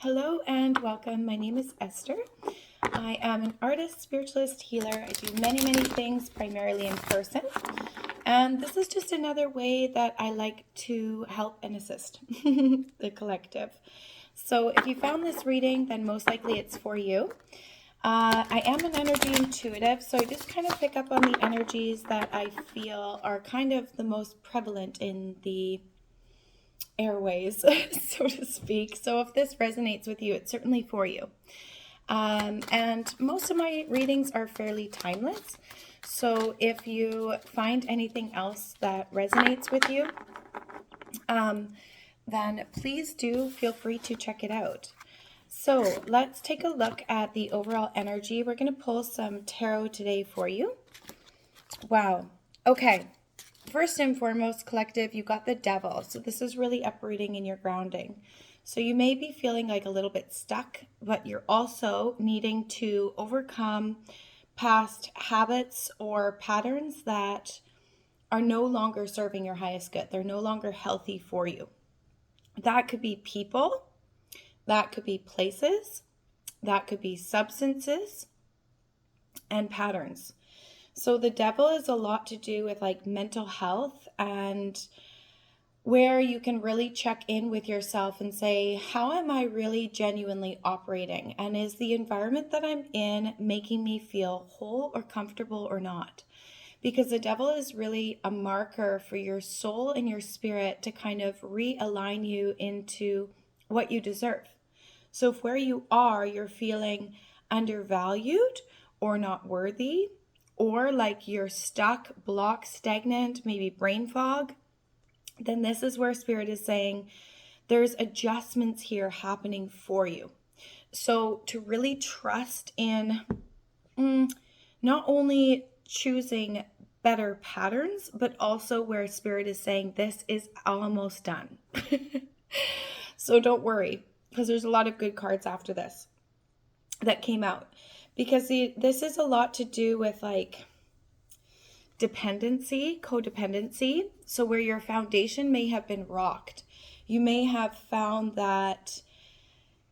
Hello and welcome. My name is Esther. I am an artist, spiritualist, healer. I do many things primarily in person. And this is just another way that I like to help and assist the collective. So if you found this reading, then most likely it's for you. I am an energy intuitive, so I just kind of pick up on the energies that I feel are kind of the most prevalent in the airways, so to speak. So if this resonates with you, it's certainly for you. And most of my readings are fairly timeless. So if you find anything else that resonates with you, then please do feel free to check it out. So let's take a look at the overall energy. We're going to pull some tarot today for you. Wow. Okay. First and foremost, collective, you got the devil. So this is really uprooting in your grounding. So you may be feeling like a little bit stuck, but you're also needing to overcome past habits or patterns that are no longer serving your highest good. They're no longer healthy for you. That could be people, that could be places, that could be substances and patterns. So the devil is a lot to do with like mental health and where you can really check in with yourself and say, how am I really genuinely operating? And is the environment that I'm in making me feel whole or comfortable or not? Because the devil is really a marker for your soul and your spirit to kind of realign you into what you deserve. So if where you are, you're feeling undervalued or not worthy, or like you're stuck, blocked, stagnant, maybe brain fog, then this is where Spirit is saying there's adjustments here happening for you. So to really trust in not only choosing better patterns, but also where Spirit is saying this is almost done. So don't worry, because there's a lot of good cards after this that came out. Because this is a lot to do with like dependency, codependency. So where your foundation may have been rocked. You may have found that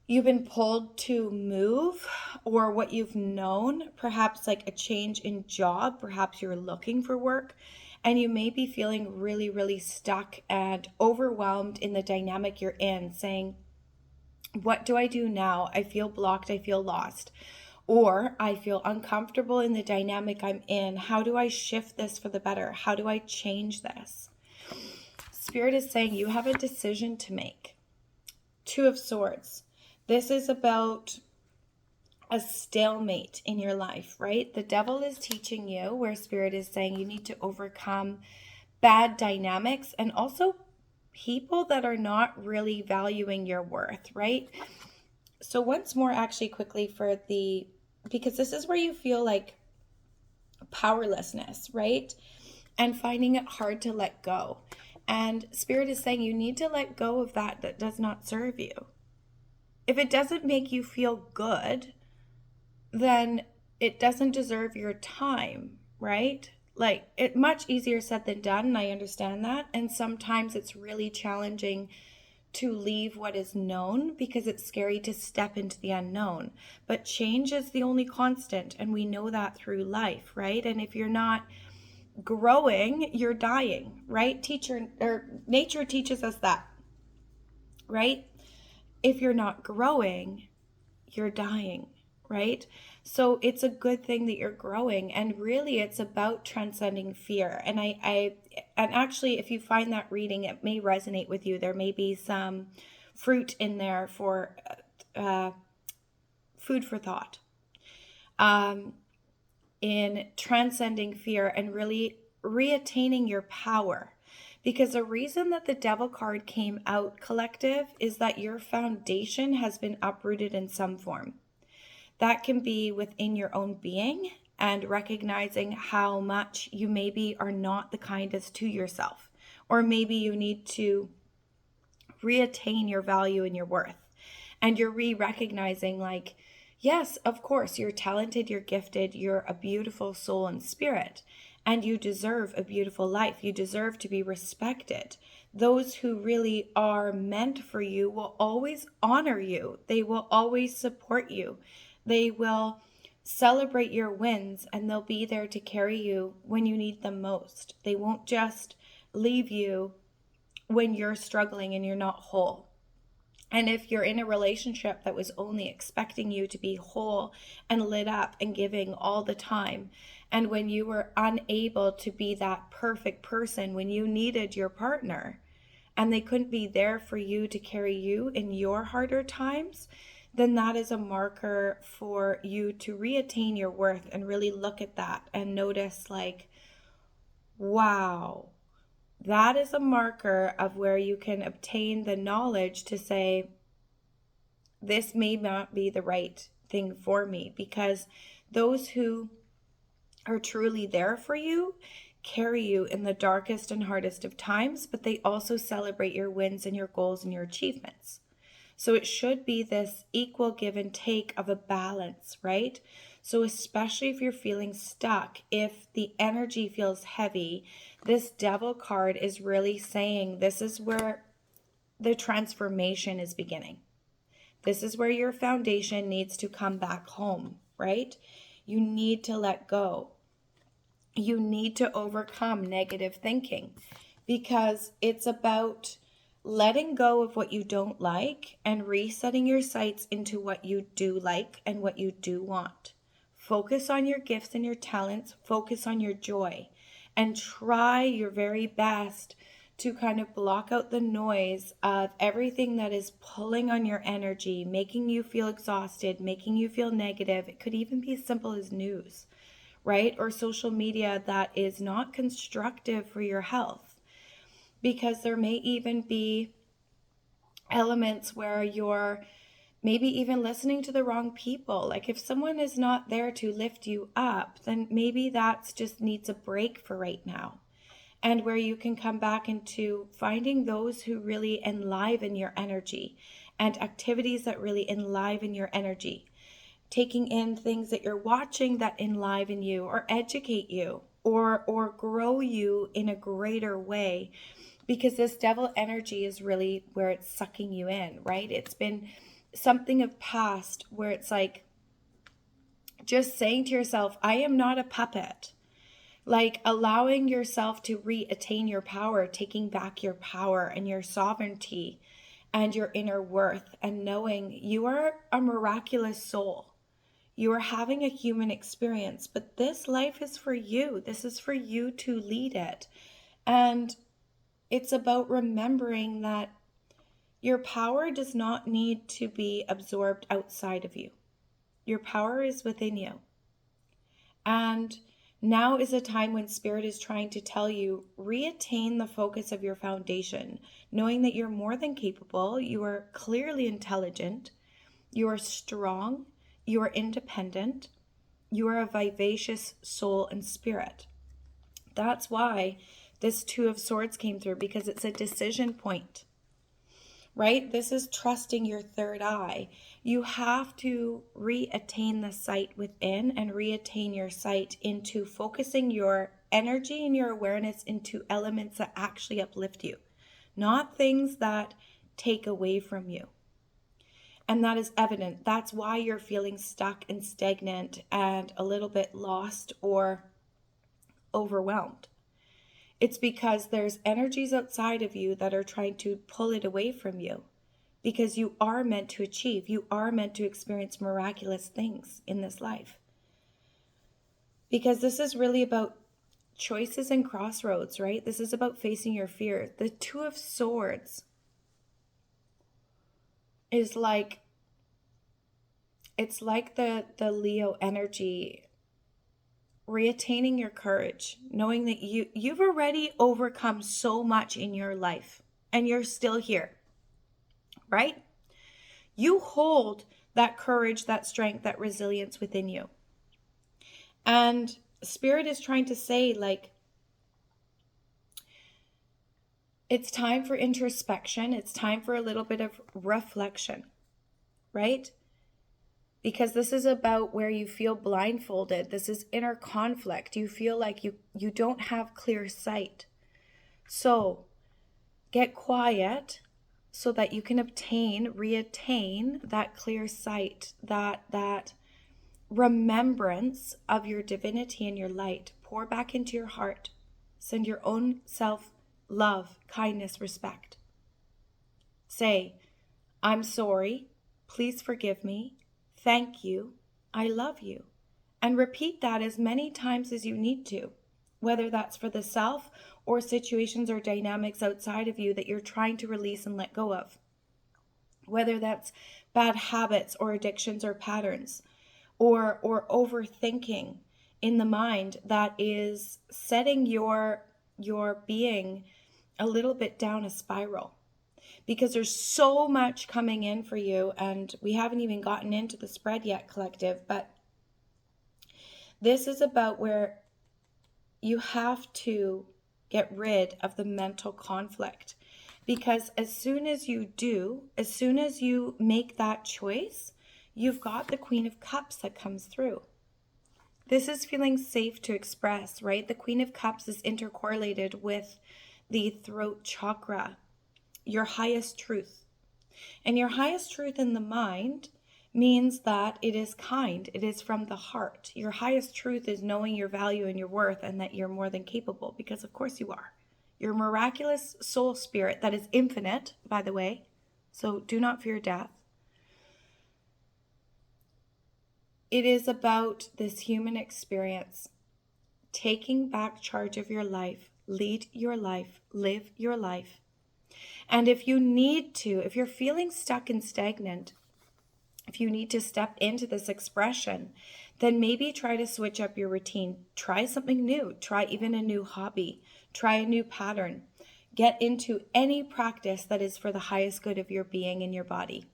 you've been pulled to move, or what you've known, perhaps like a change in job, perhaps you're looking for work, and you may be feeling really stuck and overwhelmed in the dynamic you're in, saying, what do I do now? I feel blocked, I feel lost. Or I feel uncomfortable in the dynamic I'm in. How do I shift this for the better? How do I change this? Spirit is saying you have a decision to make. Two of Swords. This is about a stalemate in your life, right? The devil is teaching you, where Spirit is saying you need to overcome bad dynamics and also people that are not really valuing your worth, right? So once more, actually quickly because this is where you feel like powerlessness, right? And finding it hard to let go. And Spirit is saying you need to let go of that does not serve you. If it doesn't make you feel good, then it doesn't deserve your time, right? Like, it much easier said than done, and I understand that. And sometimes it's really challenging to leave what is known because it's scary to step into the unknown. But change is the only constant, and we know that through life, right? And if you're not growing, you're dying, right? Nature teaches us that, right? If you're not growing, you're dying, right? So it's a good thing that you're growing, and really it's about transcending fear. And and actually, if you find that reading, it may resonate with you. There may be some fruit in there for food for thought in transcending fear and really reattaining your power. Because the reason that the devil card came out, collective, is that your foundation has been uprooted in some form. That can be within your own being and recognizing how much you maybe are not the kindest to yourself. Or maybe you need to reattain your value and your worth. And you're re-recognizing like, yes, of course, you're talented, you're gifted, you're a beautiful soul and spirit. And you deserve a beautiful life. You deserve to be respected. those who really are meant for you will always honor you. They will always support you. They will celebrate your wins, and they'll be there to carry you when you need them most. They won't just leave you when you're struggling and you're not whole. And if you're in a relationship that was only expecting you to be whole and lit up and giving all the time, and when you were unable to be that perfect person when you needed your partner, and they couldn't be there for you to carry you in your harder times, then that is a marker for you to reattain your worth and really look at that and notice, like, wow, that is a marker of where you can obtain the knowledge to say, this may not be the right thing for me, because those who are truly there for you carry you in the darkest and hardest of times, but they also celebrate your wins and your goals and your achievements. So it should be this equal give and take of a balance, right? So especially if you're feeling stuck, if the energy feels heavy, this Devil card is really saying this is where the transformation is beginning. This is where your foundation needs to come back home, right? You need to let go. You need to overcome negative thinking, because it's about letting go of what you don't like and resetting your sights into what you do like and what you do want. Focus on your gifts and your talents. Focus on your joy, and try your very best to kind of block out the noise of everything that is pulling on your energy, making you feel exhausted, making you feel negative. It could even be as simple as news, right? Or social media that is not constructive for your health, because there may even be elements where you're maybe even listening to the wrong people. Like if someone is not there to lift you up, then maybe that's just needs a break for right now. And where you can come back into finding those who really enliven your energy and activities that really enliven your energy. Taking in things that you're watching that enliven you or educate you or grow you in a greater way, because this devil energy is really where it's sucking you in, right? It's been something of past where it's like just saying to yourself, I am not a puppet. Like allowing yourself to reattain your power, taking back your power and your sovereignty and your inner worth, and knowing you are a miraculous soul. You are having a human experience, but this life is for you. This is for you to lead it. And it's about remembering that your power does not need to be absorbed outside of you. Your power is within you. And now is a time when Spirit is trying to tell you, reattain the focus of your foundation, knowing that you're more than capable, you are clearly intelligent, you are strong, you are independent, you are a vivacious soul and spirit. That's why this Two of Swords came through, because it's a decision point, right? This is trusting your third eye. You have to reattain the sight within and reattain your sight into focusing your energy and your awareness into elements that actually uplift you, not things that take away from you. And that is evident. That's why you're feeling stuck and stagnant and a little bit lost or overwhelmed. It's because there's energies outside of you that are trying to pull it away from you, because you are meant to achieve. You are meant to experience miraculous things in this life. Because this is really about choices and crossroads, right? This is about facing your fear. The Two of Swords is like, it's like the Leo energy, reattaining your courage, knowing that you've already overcome so much in your life and you're still here, right? You hold that courage, that strength, that resilience within you. And Spirit is trying to say, like, it's time for introspection. It's time for a little bit of reflection, right? Because this is about where you feel blindfolded. This is inner conflict. You feel like you don't have clear sight. So get quiet so that you can reattain that clear sight, that remembrance of your divinity and your light. Pour back into your heart. Send your own self love, kindness, respect. Say, I'm sorry. Please forgive me. Thank you. I love you. And repeat that as many times as you need to, whether that's for the self or situations or dynamics outside of you that you're trying to release and let go of. Whether that's bad habits or addictions or patterns, or overthinking in the mind that is setting your being a little bit down a spiral. Because there's so much coming in for you, and we haven't even gotten into the spread yet, collective, but this is about where you have to get rid of the mental conflict. Because as soon as you make that choice, you've got the Queen of Cups that comes through. This is feeling safe to express, right? The Queen of Cups is intercorrelated with the throat chakra, your highest truth. And your highest truth in the mind means that it is kind. It is from the heart. Your highest truth is knowing your value and your worth, and that you're more than capable, because of course you are. You're a miraculous soul spirit that is infinite, by the way. So do not fear death. It is about this human experience, taking back charge of your life, lead your life, live your life. And if you're feeling stuck and stagnant, if you need to step into this expression, then maybe try to switch up your routine. Try something new. Try even a new hobby. Try a new pattern. Get into any practice that is for the highest good of your being and your body,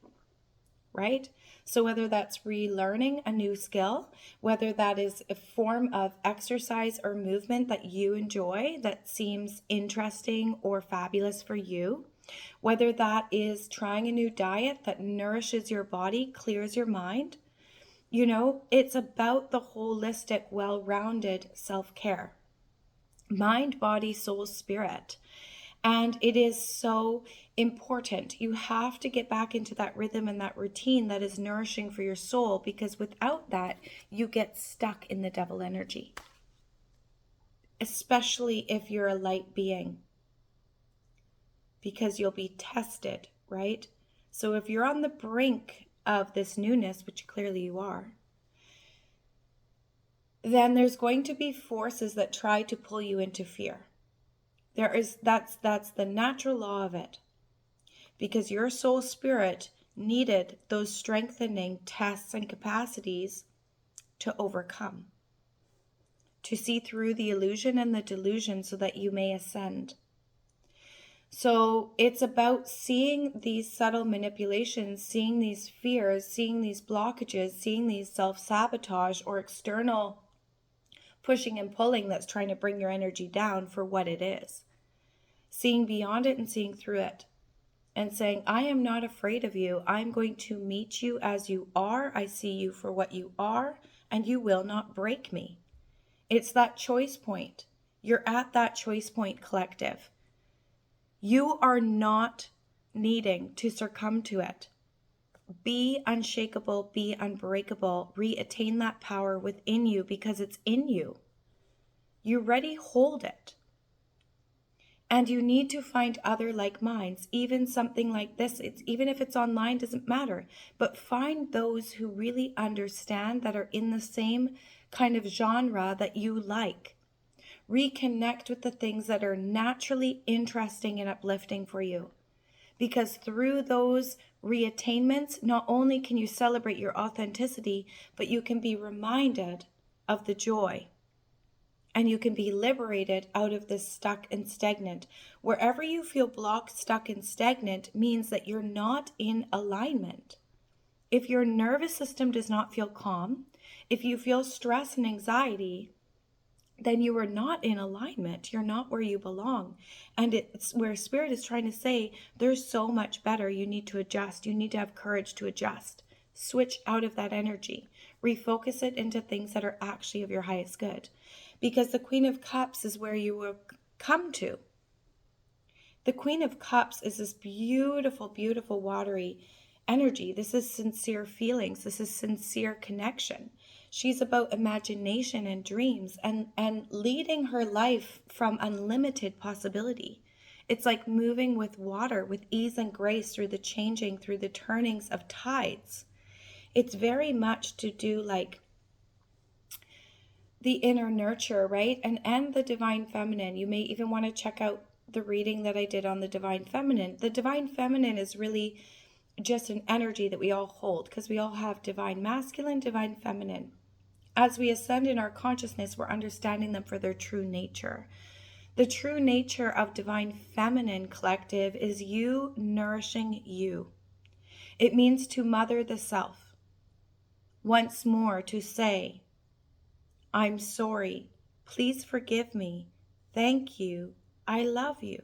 right? So whether that's relearning a new skill, whether that is a form of exercise or movement that you enjoy, that seems interesting or fabulous for you, whether that is trying a new diet that nourishes your body, clears your mind, it's about the holistic, well-rounded self-care. Mind, body, soul, spirit. And it is so important. You have to get back into that rhythm and that routine that is nourishing for your soul, because without that, you get stuck in the devil energy, especially if you're a light being, because you'll be tested, right? So if you're on the brink of this newness, which clearly you are, then there's going to be forces that try to pull you into fear. That's the natural law of it, because your soul spirit needed those strengthening tests and capacities to overcome, to see through the illusion and the delusion so that you may ascend. So it's about seeing these subtle manipulations, seeing these fears, seeing these blockages, seeing these self-sabotage or external pushing and pulling that's trying to bring your energy down for what it is. Seeing beyond it and seeing through it. And saying, I am not afraid of you. I'm going to meet you as you are. I see you for what you are, and you will not break me. It's that choice point. You're at that choice point, collective. You are not needing to succumb to it. Be unshakable, be unbreakable. Reattain that power within you, because it's in you. You already hold it. And you need to find other like minds. Even something like this, even if it's online, doesn't matter. But find those who really understand, that are in the same kind of genre that you like. Reconnect with the things that are naturally interesting and uplifting for you. Because through those reattainments, not only can you celebrate your authenticity, but you can be reminded of the joy. And you can be liberated out of this stuck and stagnant. Wherever you feel blocked, stuck, and stagnant means that you're not in alignment. If your nervous system does not feel calm, if you feel stress and anxiety, then you are not in alignment. You're not where you belong. And it's where Spirit is trying to say, there's so much better. You need to adjust. You need to have courage to adjust. Switch out of that energy. Refocus it into things that are actually of your highest good. Because the Queen of Cups is where you will come to. The Queen of Cups is this beautiful, beautiful, watery energy. This is sincere feelings. This is sincere connection. She's about imagination and dreams and leading her life from unlimited possibility. It's like moving with water, with ease and grace through the changing, through the turnings of tides. It's very much to do like the inner nurture, right? And the divine feminine. You may even want to check out the reading that I did on the divine feminine. The divine feminine is really just an energy that we all hold, because we all have divine masculine, divine feminine. As we ascend in our consciousness, we're understanding them for their true nature. The true nature of divine feminine collective is you nourishing you. It means to mother the self. Once more to say, I'm sorry, please forgive me, thank you, I love you.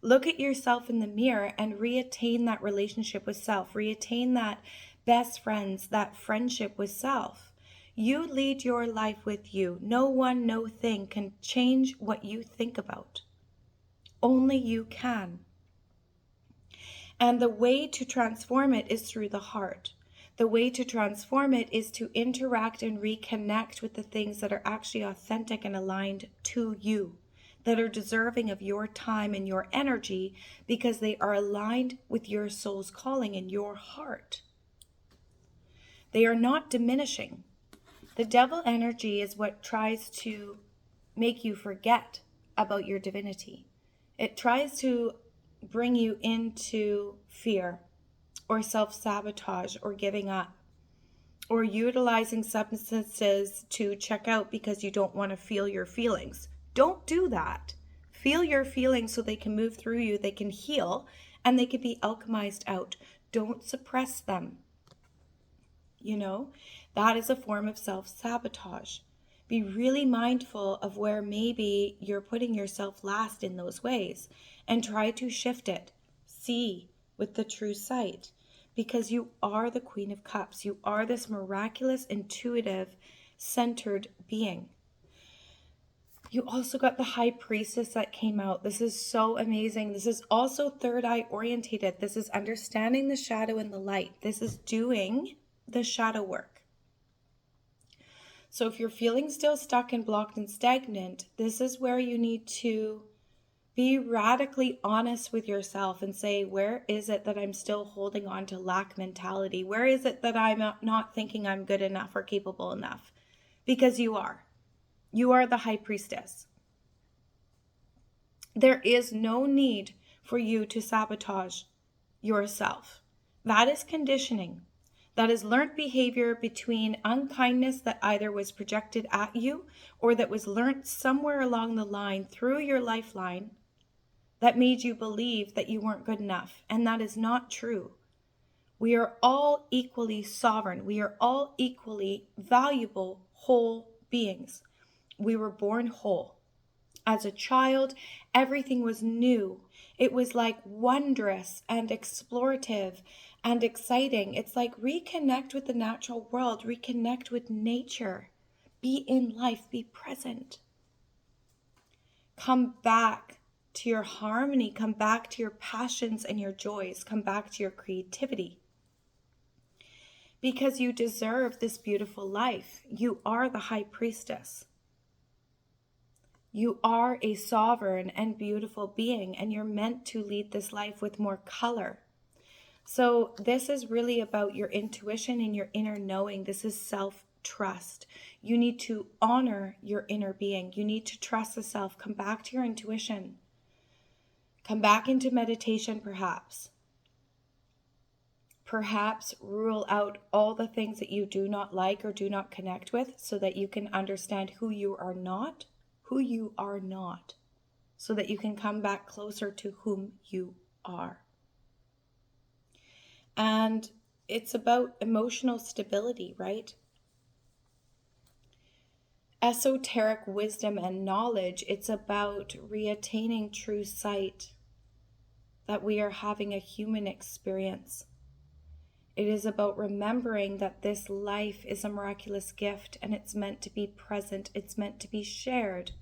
Look at yourself in the mirror and reattain that relationship with self. Reattain that best friends, that friendship with self. You lead your life with you. No one, no thing can change what you think about. Only you can. And the way to transform it is through the heart. The way to transform it is to interact and reconnect with the things that are actually authentic and aligned to you, that are deserving of your time and your energy, because they are aligned with your soul's calling and your heart. They are not diminishing. The devil energy is what tries to make you forget about your divinity. It tries to bring you into fear or self-sabotage or giving up or utilizing substances to check out because you don't want to feel your feelings. Don't do that. Feel your feelings so they can move through you, they can heal, and they can be alchemized out. Don't suppress them. You know, that is a form of self-sabotage. Be really mindful of where maybe you're putting yourself last in those ways and try to shift it. See with the true sight, because you are the Queen of Cups. You are this miraculous, intuitive, centered being. You also got the High Priestess that came out. This is so amazing. This is also third eye orientated. This is understanding the shadow and the light. This is doing the shadow work. So if you're feeling still stuck and blocked and stagnant, this is where you need to be radically honest with yourself and say, where is it that I'm still holding on to lack mentality? Where is it that I'm not thinking I'm good enough or capable enough? Because you are. You are the High Priestess. There is no need for you to sabotage yourself. That is conditioning. That is learned behavior between unkindness that either was projected at you or that was learned somewhere along the line through your lifeline that made you believe that you weren't good enough. And that is not true. We are all equally sovereign. We are all equally valuable, whole beings. We were born whole. As a child, everything was new. It was like wondrous and explorative and exciting. It's like reconnect with the natural world, reconnect with nature, be in life, be present. Come back to your harmony, come back to your passions and your joys, come back to your creativity. Because you deserve this beautiful life. You are the High Priestess. You are a sovereign and beautiful being, and you're meant to lead this life with more color. So this is really about your intuition and your inner knowing. This is self-trust. You need to honor your inner being. You need to trust the self. Come back to your intuition. Come back into meditation, perhaps. Perhaps rule out all the things that you do not like or do not connect with so that you can understand who you are not, so that you can come back closer to whom you are. And it's about emotional stability, right? Esoteric wisdom and knowledge, it's about reattaining true sight, that we are having a human experience. It is about remembering that this life is a miraculous gift and it's meant to be present. It's meant to be shared.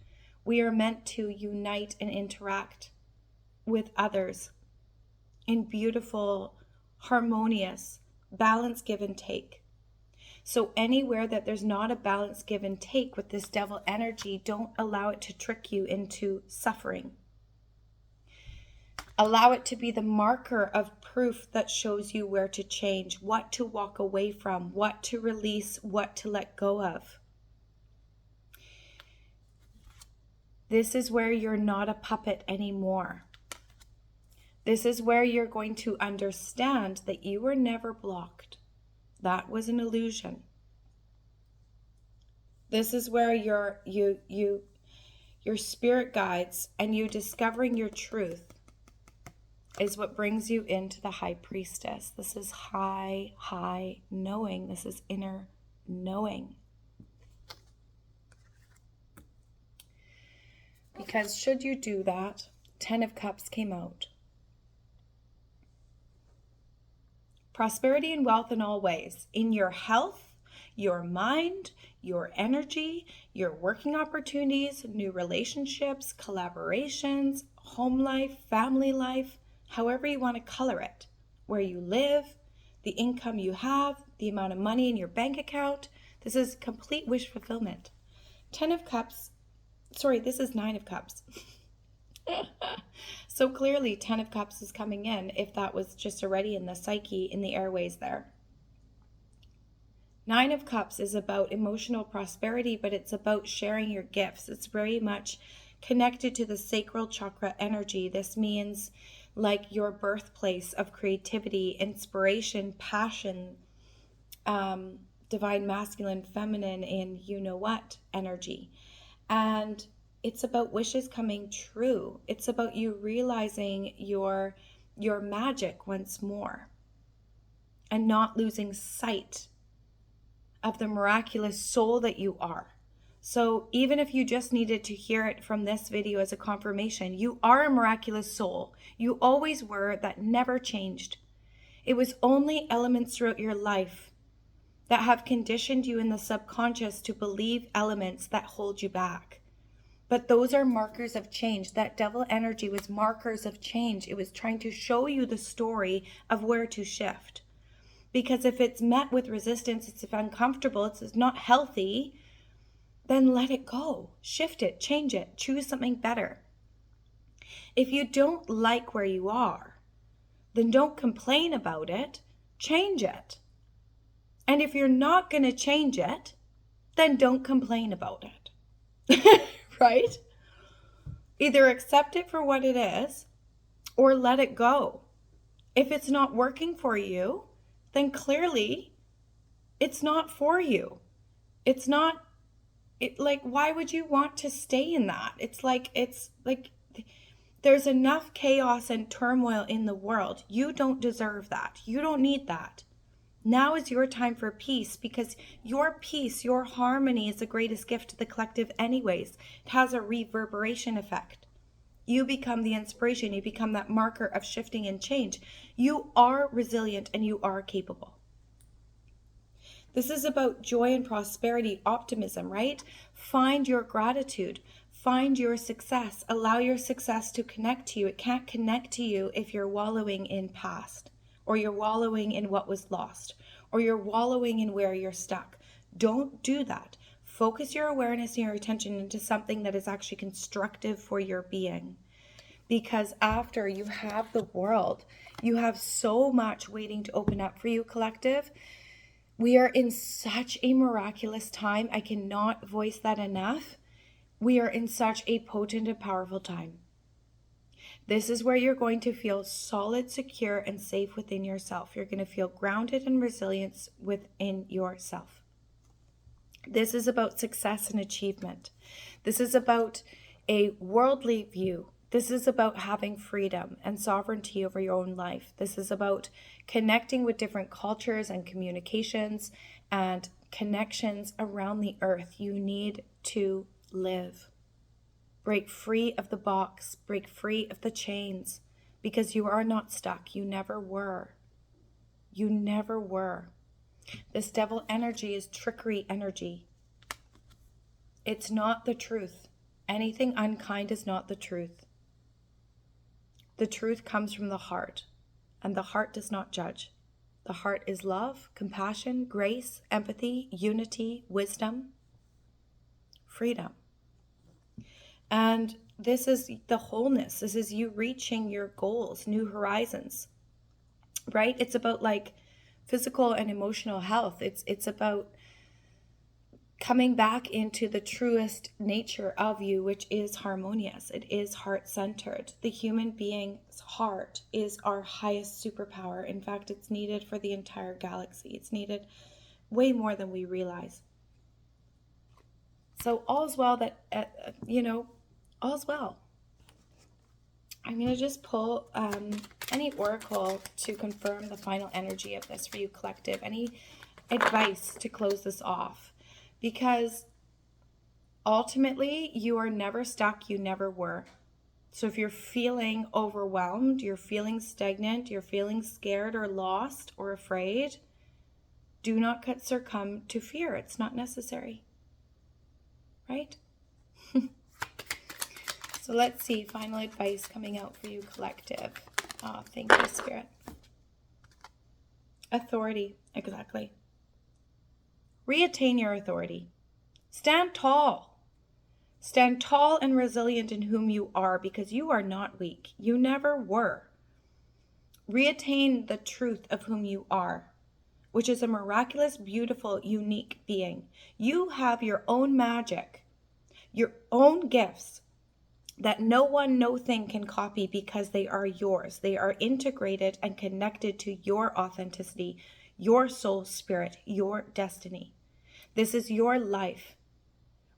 We are meant to unite and interact. with others in beautiful, harmonious, balance, give and take. So anywhere that there's not a balance, give and take with this devil energy, don't allow it to trick you into suffering. Allow it to be the marker of proof that shows you where to change, what to walk away from, what to release, what to let go of. This is where you're not a puppet anymore. This is where you're going to understand that you were never blocked. That was an illusion. This is where your spirit guides and you discovering your truth is what brings you into the High Priestess. This is high knowing. This is inner knowing. Because should you do that, 10 of Cups came out. Prosperity and wealth in all ways. In your health, your mind, your energy, your working opportunities, new relationships, collaborations, home life, family life, however you want to color it. Where you live, the income you have, the amount of money in your bank account. This is complete wish fulfillment. 10 of Cups, sorry, this is 9 of Cups. So clearly 10 of Cups is coming in if that was just already in the psyche, in the airways there. 9 of Cups is about emotional prosperity, but it's about sharing your gifts. It's very much connected to the sacral chakra energy. This means like your birthplace of creativity, inspiration, passion, divine masculine, feminine, and you know what energy. And it's about wishes coming true. It's about you realizing your magic once more and not losing sight of the miraculous soul that you are. So even if you just needed to hear it from this video as a confirmation, you are a miraculous soul. You always were. That never changed. It was only elements throughout your life that have conditioned you in the subconscious to believe elements that hold you back. But those are markers of change. That devil energy was markers of change. It was trying to show you the story of where to shift. Because if it's met with resistance, it's uncomfortable, it's not healthy, then let it go. Shift it, change it, choose something better. If you don't like where you are, then don't complain about it, change it. And if you're not going to change it, then don't complain about it. Right? Either accept it for what it is or let it go. If it's not working for you, then clearly it's not for you. It's not, why would you want to stay in that? It's like there's enough chaos and turmoil in the world. You don't deserve that. You don't need that. Now is your time for peace, because your peace, your harmony is the greatest gift to the collective anyways. It has a reverberation effect. You become the inspiration. You become that marker of shifting and change. You are resilient and you are capable. This is about joy and prosperity, optimism, right? Find your gratitude. Find your success. Allow your success to connect to you. It can't connect to you if you're wallowing in past, or you're wallowing in what was lost, or you're wallowing in where you're stuck. Don't do that. Focus your awareness and your attention into something that is actually constructive for your being. Because after you have the world, you have so much waiting to open up for you, collective. We are in such a miraculous time. I cannot voice that enough. We are in such a potent and powerful time. This is where you're going to feel solid, secure, and safe within yourself. You're going to feel grounded and resilient within yourself. This is about success and achievement. This is about a worldly view. This is about having freedom and sovereignty over your own life. This is about connecting with different cultures and communications and connections around the earth. You need to live. Break free of the box. Break free of the chains, because you are not stuck. You never were. You never were. This devil energy is trickery energy. It's not the truth. Anything unkind is not the truth. The truth comes from the heart, and the heart does not judge. The heart is love, compassion, grace, empathy, unity, wisdom, freedom. And this is the wholeness. This is you reaching your goals, new horizons, right? It's about like physical and emotional health. It's about coming back into the truest nature of you, which is harmonious. It is heart-centered. The human being's heart is our highest superpower. In fact, it's needed for the entire galaxy. It's needed way more than we realize. So all's well that, all's well. I'm going to just pull any oracle to confirm the final energy of this for you, collective. Any advice to close this off? Because ultimately, you are never stuck. You never were. So if you're feeling overwhelmed, you're feeling stagnant, you're feeling scared or lost or afraid, do not succumb to fear. It's not necessary. Right? So let's see, final advice coming out for you, collective. Oh, thank you, Spirit. Authority, exactly. Reattain your authority. Stand tall. Stand tall and resilient in whom you are, because you are not weak. You never were. Reattain the truth of whom you are, which is a miraculous, beautiful, unique being. You have your own magic, your own gifts that no one, no thing can copy, because they are yours. They are integrated and connected to your authenticity, your soul spirit, your destiny. This is your life.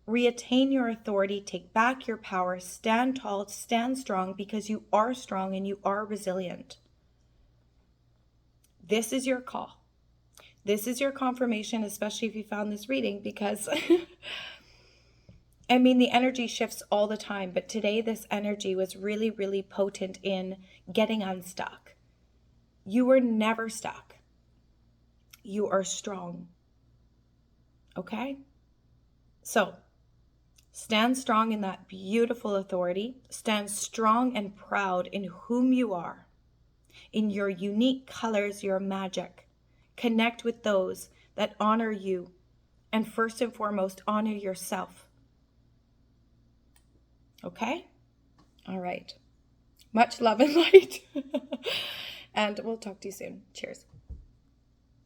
Reattain your authority, take back your power, stand tall, stand strong, because you are strong and you are resilient. This is your call. This is your confirmation, especially if you found this reading, because I mean, the energy shifts all the time, but today this energy was really, really potent in getting unstuck. You were never stuck. You are strong. Okay? So, stand strong in that beautiful authority. Stand strong and proud in whom you are, in your unique colors, your magic. Connect with those that honor you, and first and foremost, honor yourself. Okay? All right. Much love and light. And we'll talk to you soon. Cheers.